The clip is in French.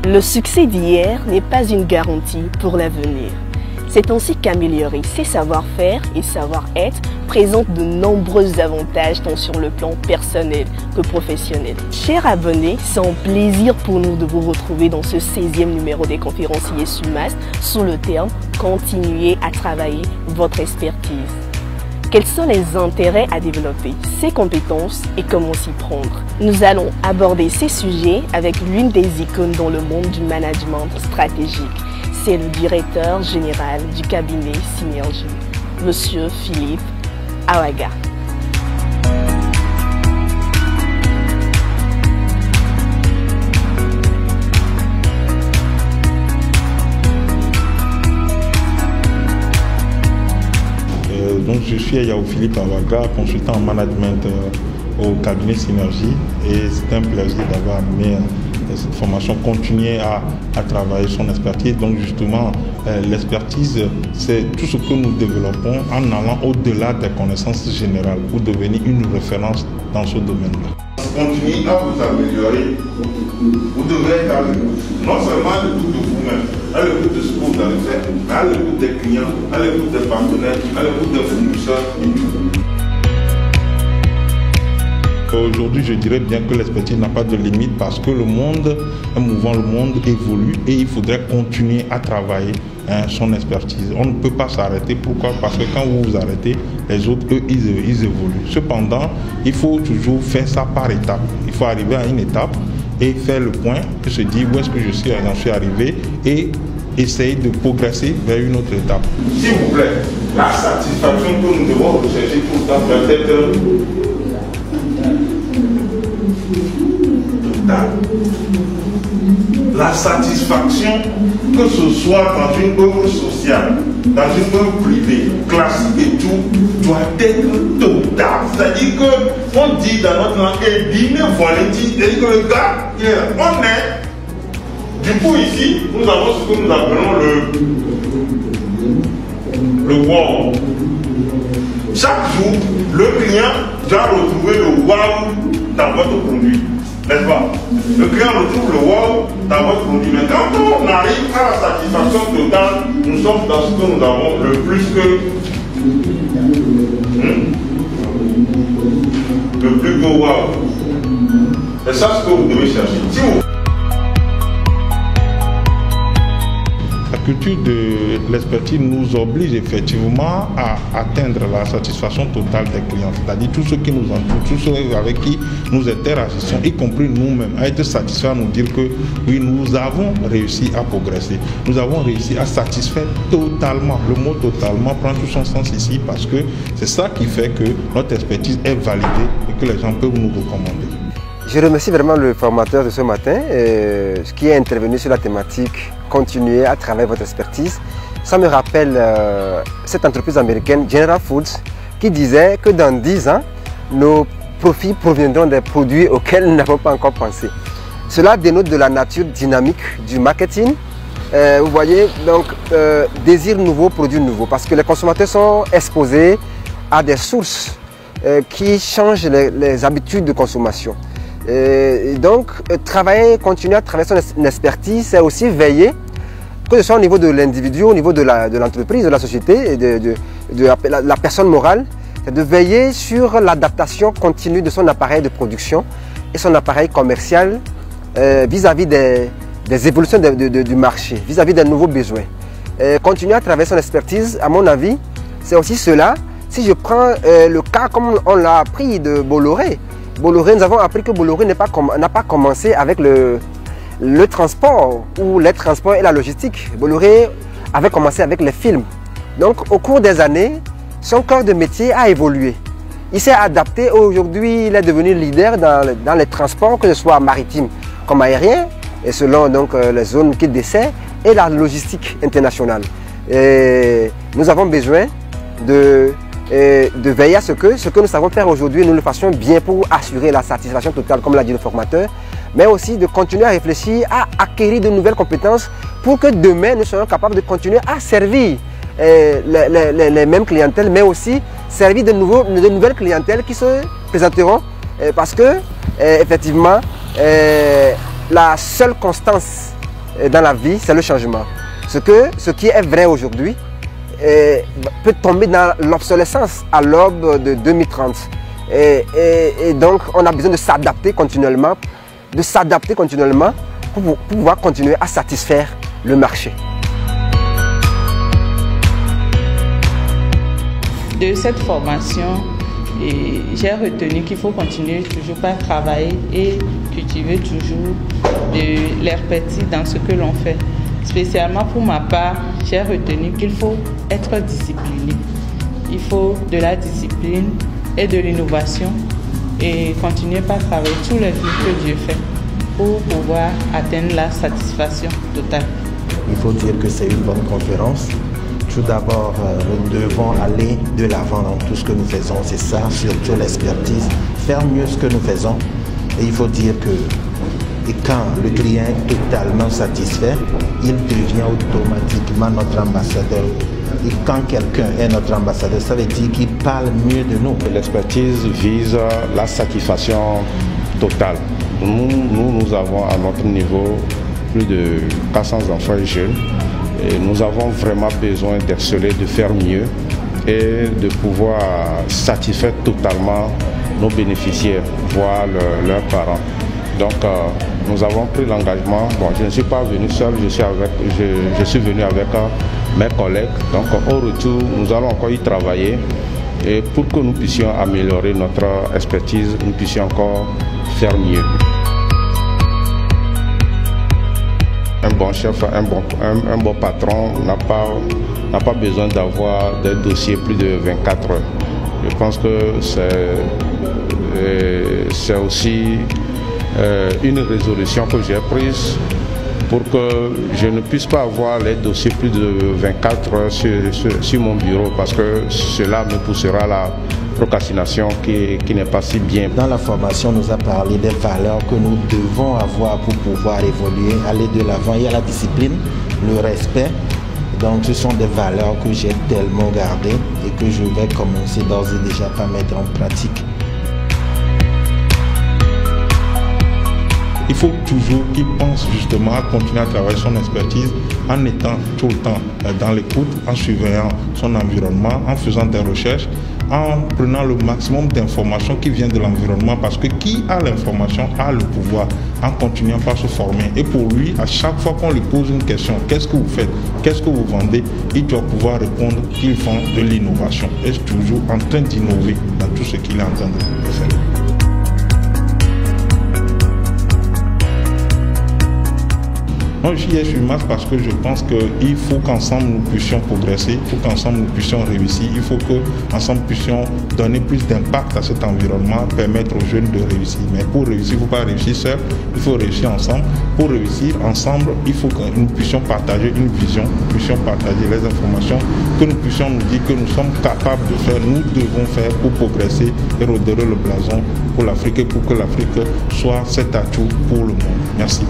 Le succès d'hier n'est pas une garantie pour l'avenir. C'est ainsi qu'améliorer ses savoir-faire et savoir-être présente de nombreux avantages tant sur le plan personnel que professionnel. Chers abonnés, c'est un plaisir pour nous de vous retrouver dans ce 16e numéro des conférenciers SUMAS sous le terme « Continuez à travailler votre expertise ». Quels sont les intérêts à développer, ses compétences et comment s'y prendre? Nous allons aborder ces sujets avec l'une des icônes dans le monde du management stratégique. C'est le directeur général du cabinet Synergie, Monsieur Philippe Awaga. Donc je suis Yao Philippe Awaga, consultant en management au cabinet Synergie, et c'est un plaisir d'avoir amené cette formation, continuer à travailler son expertise. Donc justement, l'expertise, c'est tout ce que nous développons en allant au-delà des connaissances générales pour devenir une référence dans ce domaine-là. Continuez à vous améliorer. Vous devrez être à l'écoute, non seulement à l'écoute de vous-même, à l'écoute de ce que vous allez faire, mais à l'écoute des clients, à l'écoute des partenaires, à l'écoute des fournisseurs. Aujourd'hui, je dirais bien que l'expertise n'a pas de limite parce que le monde est mouvant, le monde évolue et il faudrait continuer à travailler son expertise. On ne peut pas s'arrêter. Pourquoi? Parce que quand vous vous arrêtez, les autres, eux, ils évoluent. Cependant, il faut toujours faire ça par étapes. Il faut arriver à une étape et faire le point et se dire où est-ce que j'en suis arrivé et essayer de progresser vers une autre étape. S'il vous plaît, la satisfaction que nous devons rechercher tout le temps doit être totale. La satisfaction, que ce soit dans une œuvre sociale, dans une œuvre privée, classique et tout, doit être totale. C'est-à-dire qu'on dit dans notre langue, et dîner volontiers, c'est-à-dire que le gars, on est. Du coup, ici, nous avons ce que nous appelons le wow. Chaque jour, le client doit retrouver le wow dans votre produit. N'est-ce pas? Le client retrouve le wow dans votre produit. Mais quand on arrive à la satisfaction totale, nous sommes dans ce que nous avons le plus que le plus que wow. Et ça, c'est ce que vous devez chercher. Si vous... La culture de l'expertise nous oblige effectivement à atteindre la satisfaction totale des clients, c'est-à-dire tous ceux qui nous entourent, tous ceux avec qui nous interagissons, y compris nous-mêmes, à être satisfaits, à nous dire que oui, nous avons réussi à progresser, nous avons réussi à satisfaire totalement. Le mot totalement prend tout son sens ici parce que c'est ça qui fait que notre expertise est validée et que les gens peuvent nous recommander. Je remercie vraiment le formateur de ce matin qui est intervenu sur la thématique « Continuez à travailler votre expertise ». Ça me rappelle cette entreprise américaine General Foods qui disait que dans 10 ans, nos profits proviendront des produits auxquels nous n'avons pas encore pensé. Cela dénote de la nature dynamique du marketing. Vous voyez, donc désir nouveau, produit nouveau, parce que les consommateurs sont exposés à des sources qui changent les habitudes de consommation. Et donc, continuer à travailler son expertise, c'est aussi veiller, que ce soit au niveau de l'individu, au niveau de l'entreprise, de la société, et de la personne morale, c'est de veiller sur l'adaptation continue de son appareil de production et son appareil commercial vis-à-vis des évolutions du marché, vis-à-vis des nouveaux besoins. Continuer à travailler son expertise, à mon avis, c'est aussi cela. Si je prends le cas comme on l'a appris de Bolloré, nous avons appris que Bolloré n'a pas commencé avec le transport ou les transports et la logistique. Bolloré avait commencé avec les films. Donc au cours des années, son corps de métier a évolué. Il s'est adapté. Aujourd'hui, il est devenu leader dans les transports, que ce soit maritime comme aérien, et selon donc, les zones qu'il dessert, et la logistique internationale. Et nous avons besoin de veiller à ce que nous savons faire aujourd'hui, nous le fassions bien pour assurer la satisfaction totale, comme l'a dit le formateur, mais aussi de continuer à réfléchir, à acquérir de nouvelles compétences pour que demain, nous soyons capables de continuer à servir les mêmes clientèles, mais aussi servir de nouvelles clientèles qui se présenteront, parce que, effectivement, la seule constance dans la vie, c'est le changement. Ce qui est vrai aujourd'hui peut tomber dans l'obsolescence à l'aube de 2030. Et donc, on a besoin de s'adapter continuellement, pour pouvoir continuer à satisfaire le marché. De cette formation, j'ai retenu qu'il faut continuer toujours par travailler et cultiver toujours de l'expertise dans ce que l'on fait. Spécialement pour ma part, j'ai retenu qu'il faut être discipliné. Il faut de la discipline et de l'innovation et continuer par travailler tous les jours que Dieu fait pour pouvoir atteindre la satisfaction totale. Il faut dire que c'est une bonne conférence. Tout d'abord, nous devons aller de l'avant dans tout ce que nous faisons. C'est ça, surtout l'expertise, faire mieux ce que nous faisons. Et il faut dire que quand le client est totalement satisfait, il devient automatiquement notre ambassadeur. Et quand quelqu'un est notre ambassadeur, ça veut dire qu'il parle mieux de nous. L'expertise vise la satisfaction totale. Nous avons à notre niveau plus de 400 enfants et jeunes. Et nous avons vraiment besoin d'exceller, de faire mieux et de pouvoir satisfaire totalement nos bénéficiaires, voire leurs parents. Donc nous avons pris l'engagement. Bon, je ne suis pas venu seul, je suis venu avec mes collègues. Donc au retour, nous allons encore y travailler et pour que nous puissions améliorer notre expertise, nous puissions encore faire mieux. Un bon chef, un bon patron n'a pas besoin d'avoir des dossiers plus de 24 heures. Je pense que c'est aussi une résolution que j'ai prise pour que je ne puisse pas avoir les dossiers plus de 24 heures sur mon bureau parce que cela me poussera à la procrastination qui n'est pas si bien. Dans la formation, on nous a parlé des valeurs que nous devons avoir pour pouvoir évoluer, aller de l'avant. Il y a la discipline, le respect. Donc ce sont des valeurs que j'ai tellement gardées et que je vais commencer d'ores et déjà par mettre en pratique. Il faut toujours qu'il pense justement à continuer à travailler son expertise en étant tout le temps dans l'écoute, en surveillant son environnement, en faisant des recherches, en prenant le maximum d'informations qui viennent de l'environnement parce que qui a l'information a le pouvoir, en continuant par se former. Et pour lui, à chaque fois qu'on lui pose une question, qu'est-ce que vous faites, qu'est-ce que vous vendez, il doit pouvoir répondre qu'ils font de l'innovation. Et toujours en train d'innover dans tout ce qu'il est en train de faire. Moi, j'y ai sur masse parce que je pense qu'il faut qu'ensemble nous puissions progresser, il faut qu'ensemble nous puissions réussir, il faut qu'ensemble nous puissions donner plus d'impact à cet environnement, permettre aux jeunes de réussir. Mais pour réussir, il ne faut pas réussir seul, il faut réussir ensemble. Pour réussir ensemble, il faut que nous puissions partager une vision, nous puissions partager les informations, que nous puissions nous dire que nous sommes capables de faire, nous devons faire pour progresser et redorer le blason pour l'Afrique et pour que l'Afrique soit cet atout pour le monde. Merci.